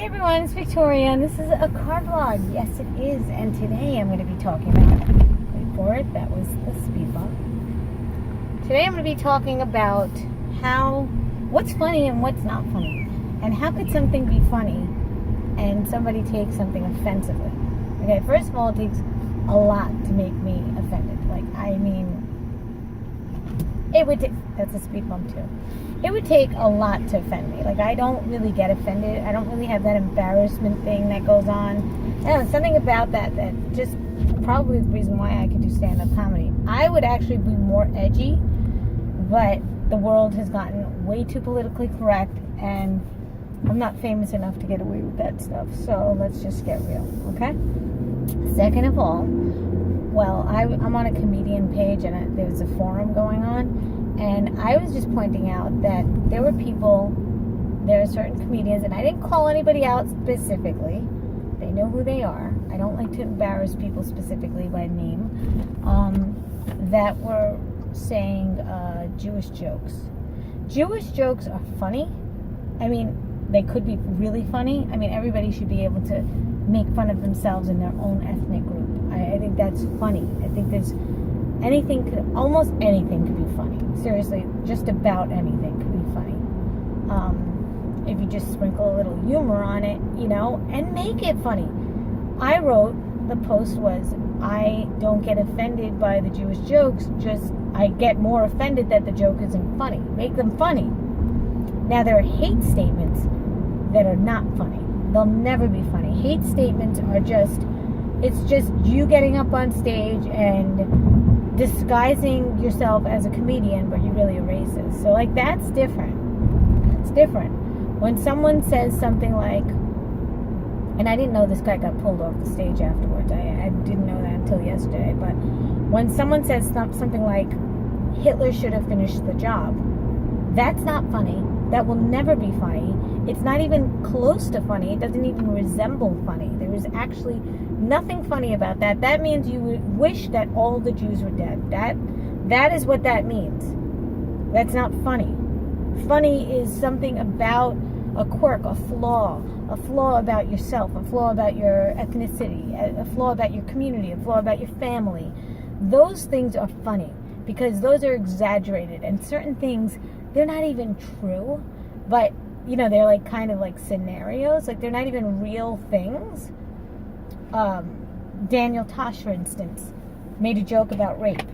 Hey everyone, it's Victoria, and this is a car vlog. Yes, it is. And today I'm going to be talking about, wait for it, that was the speed bump. Today I'm going to be talking about what's funny and what's not funny. And how could something be funny and somebody take something offensively? Okay, first of all, it takes a lot to make me offended. It would take, that's a speed bump too. It would take a lot to offend me. I don't really get offended. I don't really have that embarrassment thing that goes on. I don't know, something about that just probably the reason why I can do stand-up comedy. I would actually be more edgy, but the world has gotten way too politically correct, and I'm not famous enough to get away with that stuff. So let's just get real, okay? Second of all, well, I'm on a comedian page, and there's a forum going on, and I was just pointing out that there are certain comedians, and I didn't call anybody out specifically. They know who they are. I don't like to embarrass people specifically by name, that were saying Jewish jokes. Jewish jokes are funny. I mean, they could be really funny. I mean, everybody should be able to make fun of themselves in their own ethnic group. I think that's funny. I think almost anything could be funny. Seriously, just about anything could be funny. If you just sprinkle a little humor on it, and make it funny. I wrote, the post was, I don't get offended by the Jewish jokes, just I get more offended that the joke isn't funny. Make them funny. Now, there are hate statements that are not funny. They'll never be funny. Hate statements are it's just you getting up on stage and disguising yourself as a comedian, but you're really a racist. So, that's different. That's different. When someone says something like, and I didn't know this guy got pulled off the stage afterwards. I didn't know that until yesterday. But when someone says something like, Hitler should have finished the job, that's not funny. That will never be funny. It's not even close to funny. It doesn't even resemble funny. There is actually nothing funny about that. That means you would wish that all the Jews were dead. That is what that means. That's not funny. Funny is something about a quirk, a flaw about yourself, a flaw about your ethnicity, a flaw about your community, a flaw about your family. Those things are funny because those are exaggerated, and certain things, they're not even true, but they're kind of like scenarios. They're not even real things. Daniel Tosh, for instance, made a joke about rape.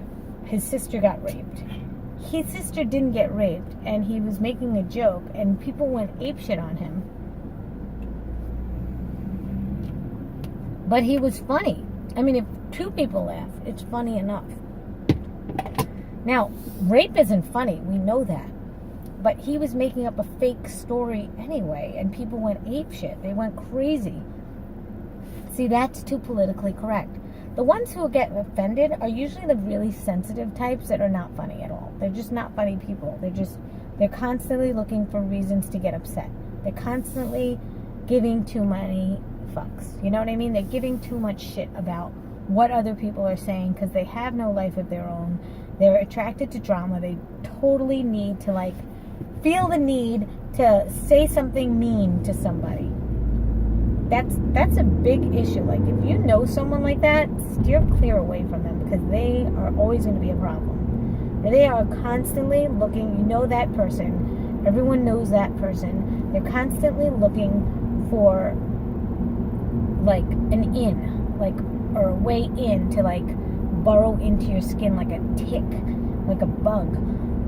His sister got raped. His sister didn't get raped, and he was making a joke, and people went apeshit on him. But he was funny. I mean, if two people laugh, it's funny enough. Now, rape isn't funny. We know that. But he was making up a fake story anyway, and people went apeshit. They went crazy. See, that's too politically correct. The ones who get offended are usually the really sensitive types that are not funny at all. They're just not funny people. They're constantly looking for reasons to get upset. They're constantly giving too many fucks. You know what I mean? They're giving too much shit about what other people are saying because they have no life of their own. They're attracted to drama. They totally need to feel the need to say something mean to somebody. That's a big issue. If you know someone like that, steer clear away from them because they are always going to be a problem. They are constantly looking, that person. Everyone knows that person. They're constantly looking for an in, or a way in to burrow into your skin like a tick, like a bug,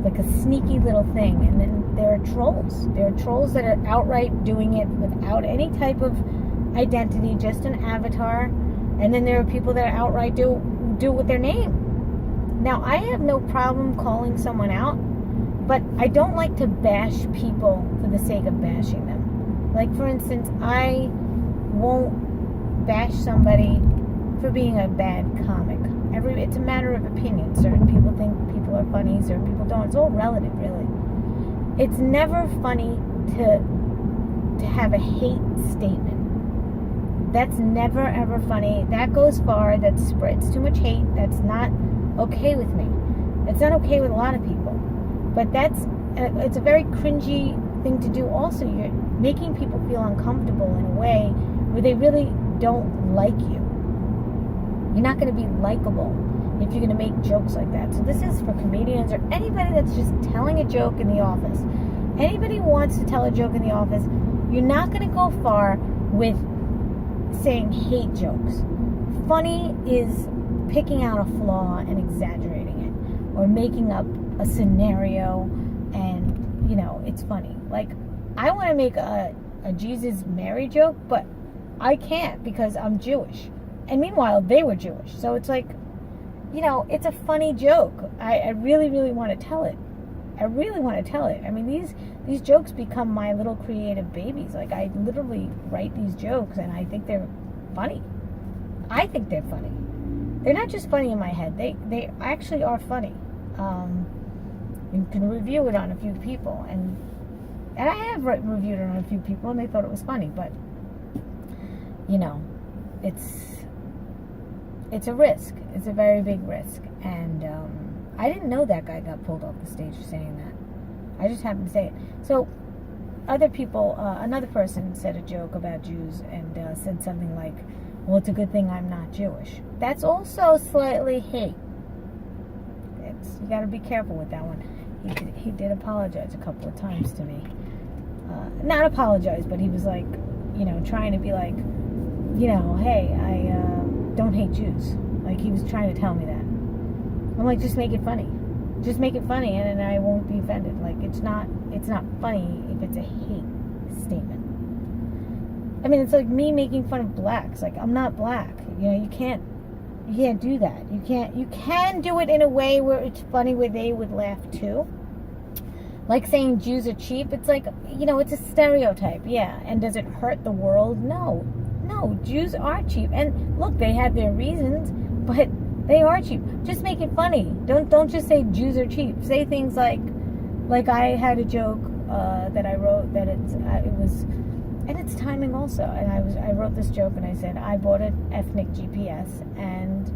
like a sneaky little thing. And then there are trolls. There are trolls that are outright doing it without any type of identity, just an avatar. And then there are people that outright do it with their name. Now, I have no problem calling someone out, but I don't like to bash people for the sake of bashing them. For instance, I won't bash somebody for being a bad comic. It's a matter of opinion. Certain people think people are funny, certain people don't. It's all relative, really. It's never funny to have a hate statement. That's never ever funny. That goes far. That spreads too much hate. That's not okay with me. It's not okay with a lot of people. But it's a very cringy thing to do also. You're making people feel uncomfortable in a way where they really don't like you. You're not going to be likable if you're going to make jokes like that. So this is for comedians or anybody that's just telling a joke in the office. Anybody who wants to tell a joke in the office, you're not going to go far with saying hate jokes. Funny is picking out a flaw and exaggerating it, or making up a scenario and, you know, it's funny. Like, I want to make a Jesus Mary joke, but I can't because I'm Jewish. And meanwhile, they were Jewish. So it's like, you know, it's a funny joke. I really, really want to tell it. I really want to tell it. I mean, these jokes become my little creative babies. Like, I literally write these jokes and I think they're funny. I think they're funny. They're not just funny in my head. They actually are funny. You can review it on a few people. And I have reviewed it on a few people and they thought it was funny. But, you know, it's a risk. It's a very big risk. And I didn't know that guy got pulled off the stage for saying that. I just happened to say it. So other people, another person said a joke about Jews and said something like, well, it's a good thing I'm not Jewish. That's also slightly hate. You got to be careful with that one. He did apologize a couple of times to me. Not apologize, but he was like, you know, trying to be like, you know, hey, I don't hate Jews. Like, he was trying to tell me that. I'm like, just make it funny. Just make it funny, and then I won't be offended. Like, it's not funny if it's a hate statement. I mean, it's like me making fun of blacks. Like, I'm not black. You know, you can't do that. You can do it in a way where it's funny, where they would laugh too. Like saying Jews are cheap. It's like, you know, it's a stereotype. Yeah. And does it hurt the world? No, Jews are cheap. And look, they had their reasons, but they are cheap. Just make it funny. Don't just say Jews are cheap. Say things like I had a joke that I wrote that it was, and it's timing also. And I wrote this joke and I said I bought an ethnic GPS and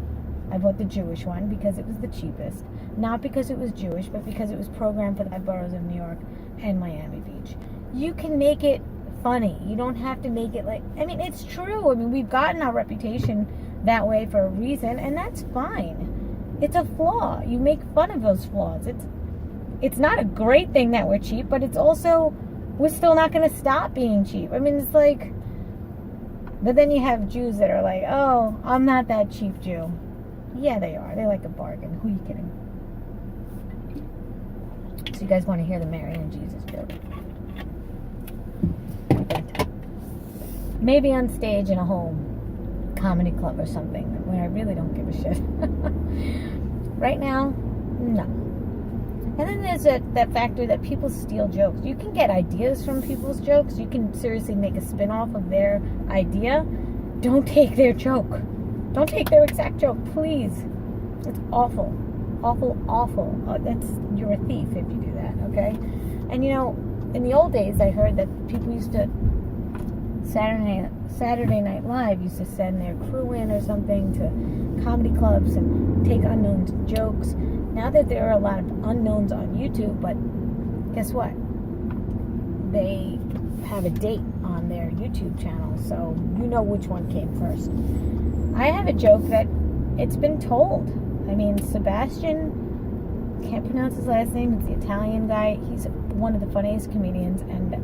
I bought the Jewish one because it was the cheapest, not because it was Jewish, but because it was programmed for the 5 boroughs of New York and Miami Beach. You can make it funny. You don't have to make it like, I mean, it's true. I mean, we've gotten our reputation that way for a reason, and that's fine. It's a flaw. You make fun of those flaws. It's not a great thing that we're cheap, but it's also, we're still not going to stop being cheap. I mean, it's like, but then you have Jews that are like, oh, I'm not that cheap Jew. Yeah, they are. They like a bargain. Who are you kidding? So you guys want to hear the Mary and Jesus joke? Maybe on stage in a home comedy club or something where I really don't give a shit. Right now, no. And then there's that factor that people steal jokes. You can get ideas from people's jokes. You can seriously make a spin-off of their idea. Don't take their joke. Don't take their exact joke, please. It's awful. Awful, awful. You're a thief if you do that, okay? And you know, in the old days, I heard that people used to, Saturday Night Live used to send their crew in or something to comedy clubs and take unknown jokes. Now that there are a lot of unknowns on YouTube, but guess what? They have a date on their YouTube channel, so you know which one came first. I have a joke that it's been told. I mean, Sebastian, can't pronounce his last name, it's the Italian guy. He's one of the funniest comedians, and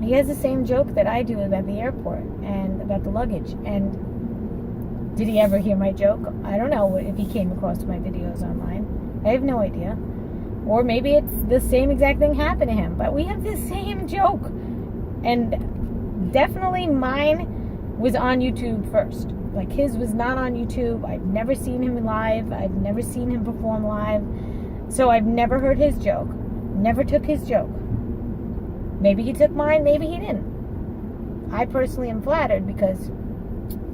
he has the same joke that I do about the airport and about the luggage. And did he ever hear my joke? I don't know if he came across my videos online. I have no idea. Or maybe it's the same exact thing happened to him, but we have the same joke. And definitely mine was on YouTube first. Like, his was not on YouTube. I've never seen him live. I've never seen him perform live. So I've never heard his joke. Never took his joke. Maybe he took mine, maybe he didn't. I personally am flattered because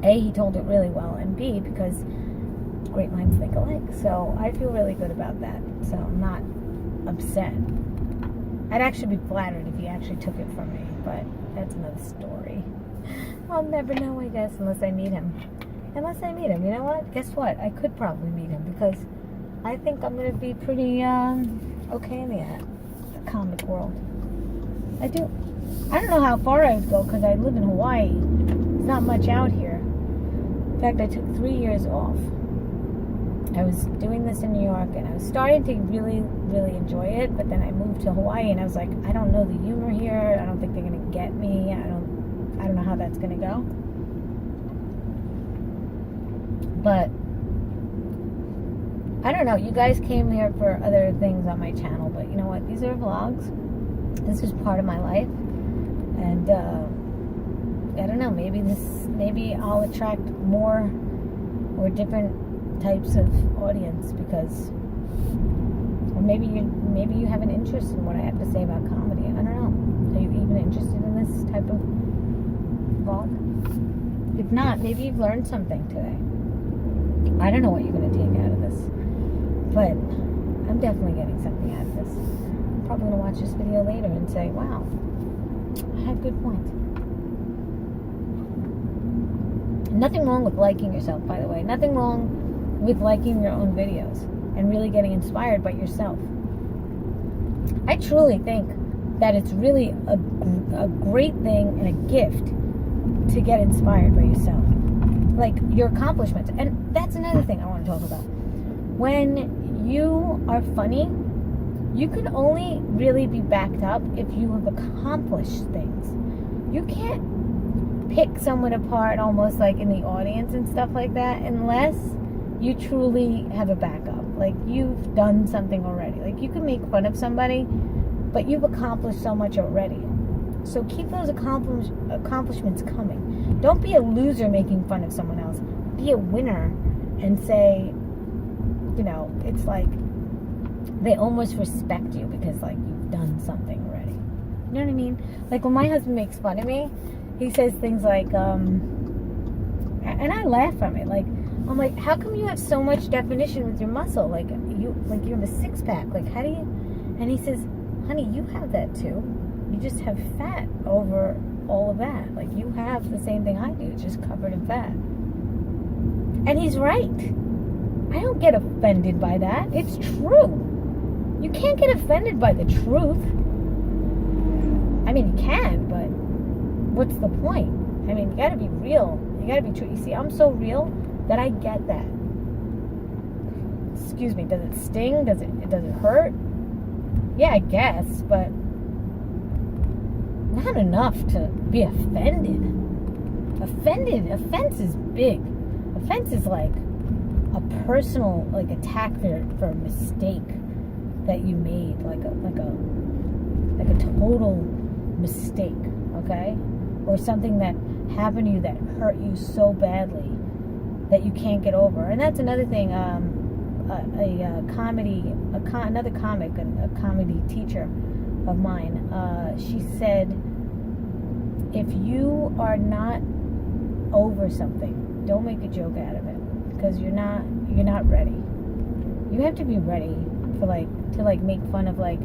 A, he told it really well, and B, because great minds think alike. So I feel really good about that. So I'm not upset. I'd actually be flattered if he actually took it from me, but that's another story. I'll never know, I guess, unless I meet him. Unless I meet him. You know what? Guess what? I could probably meet him because I think I'm going to be pretty okay in the comic world. I do. I don't know how far I would go because I live in Hawaii. There's not much out here. In fact, I took 3 years off. I was doing this in New York, and I was starting to really, really enjoy it, but then I moved to Hawaii, and I was like, I don't know the humor here. I don't think they're going to get me. I don't know how that's going to go. But I don't know. You guys came here for other things on my channel, but you know what? These are vlogs. This is part of my life, and I don't know. Maybe I'll attract more or different types of audience because, or maybe you have an interest in what I have to say about comedy. I don't know. Are you even interested in this type of vlog? If not, maybe you've learned something today. I don't know what you're going to take out of this, but I'm definitely getting something out of this. I'm probably going to watch this video later and say, wow, I had good points. Nothing wrong with liking yourself, by the way. Nothing wrong with liking your own videos and really getting inspired by yourself. I truly think that it's really a great thing and a gift to get inspired by yourself. Like your accomplishments. And that's another thing I want to talk about. When you are funny, you can only really be backed up if you have accomplished things. You can't pick someone apart almost like in the audience and stuff like that unless you truly have a backup. Like you've done something already. Like you can make fun of somebody, but you've accomplished so much already. So keep those accomplishments coming. Don't be a loser making fun of someone else. Be a winner and say, you know, it's like they almost respect you because like you've done something already. You know what I mean? Like when my husband makes fun of me, he says things like, and I laugh from it. Like, I'm like, how come you have so much definition with your muscle? Like you have a six pack. Like how do you? And he says, honey, you have that too. You just have fat over all of that. Like you have the same thing I do, it's just covered in fat. And he's right. I don't get offended by that. It's true. You can't get offended by the truth. I mean, you can, but what's the point? I mean, you gotta be real. You gotta be true. You see, I'm so real that I get that. Excuse me, does it sting? Does it hurt? Yeah, I guess, but not enough to be offended. Offense is big. Offense is like a personal like attack for a mistake that you made, like a total mistake, okay? Or something that happened to you that hurt you so badly that you can't get over. And that's another thing. Another comic, a comedy teacher of mine, she said, if you are not over something, don't make a joke out of it because you're not ready. You have to be ready to make fun of like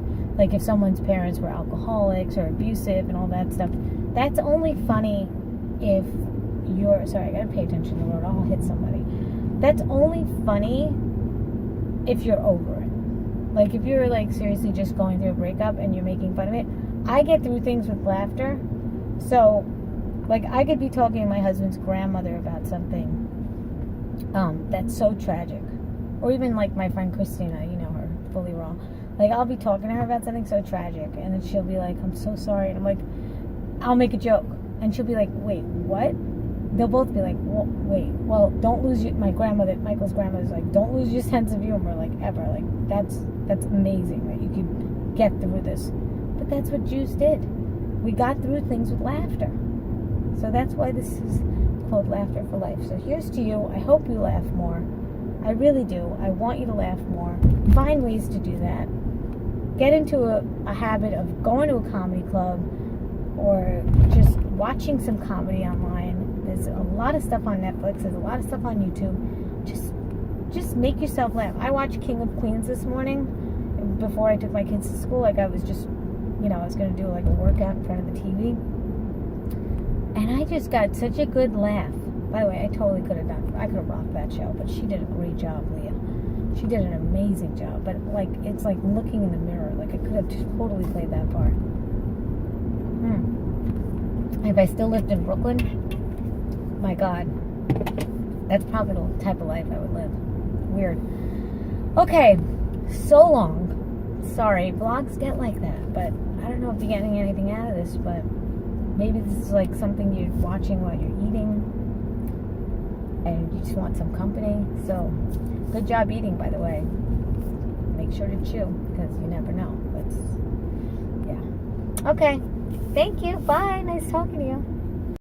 if someone's parents were alcoholics or abusive and all that stuff. That's only funny if you're sorry, I gotta pay attention to the road, I'll hit somebody. That's only funny if you're over it. Like if you're like seriously just going through a breakup and you're making fun of it. I get through things with laughter. So like I could be talking to my husband's grandmother about something that's so tragic. Or even like my friend Christina, you know her, fully raw. Like I'll be talking to her about something so tragic and then she'll be like, I'm so sorry. And I'm like, I'll make a joke. And she'll be like, wait, what? They'll both be like, well, don't lose your, Michael's grandmother's like, don't lose your sense of humor, like, ever. Like, that's amazing that you can get through this. But that's what Jews did. We got through things with laughter. So that's why this is called Laughter for Life. So here's to you. I hope you laugh more. I really do. I want you to laugh more. Find ways to do that. Get into a habit of going to a comedy club or just watching some comedy online. There's a lot of stuff on Netflix. There's a lot of stuff on YouTube. Just make yourself laugh. I watched King of Queens this morning before I took my kids to school. Like I was just, I was going to do like a workout in front of the TV. And I just got such a good laugh. By the way, I could have rocked that show, but she did a great job, Leah. She did an amazing job. But like, it's like looking in the mirror. Like I could have totally played that part. If I still lived in Brooklyn, my God, that's probably the type of life I would live. Weird. Okay, so long. Sorry, vlogs get like that, but I don't know if you're getting anything out of this, but maybe this is like something you're watching while you're eating and you just want some company. So, good job eating, by the way. Make sure to chew, because you never know. Yeah. Okay. Thank you. Bye. Nice talking to you.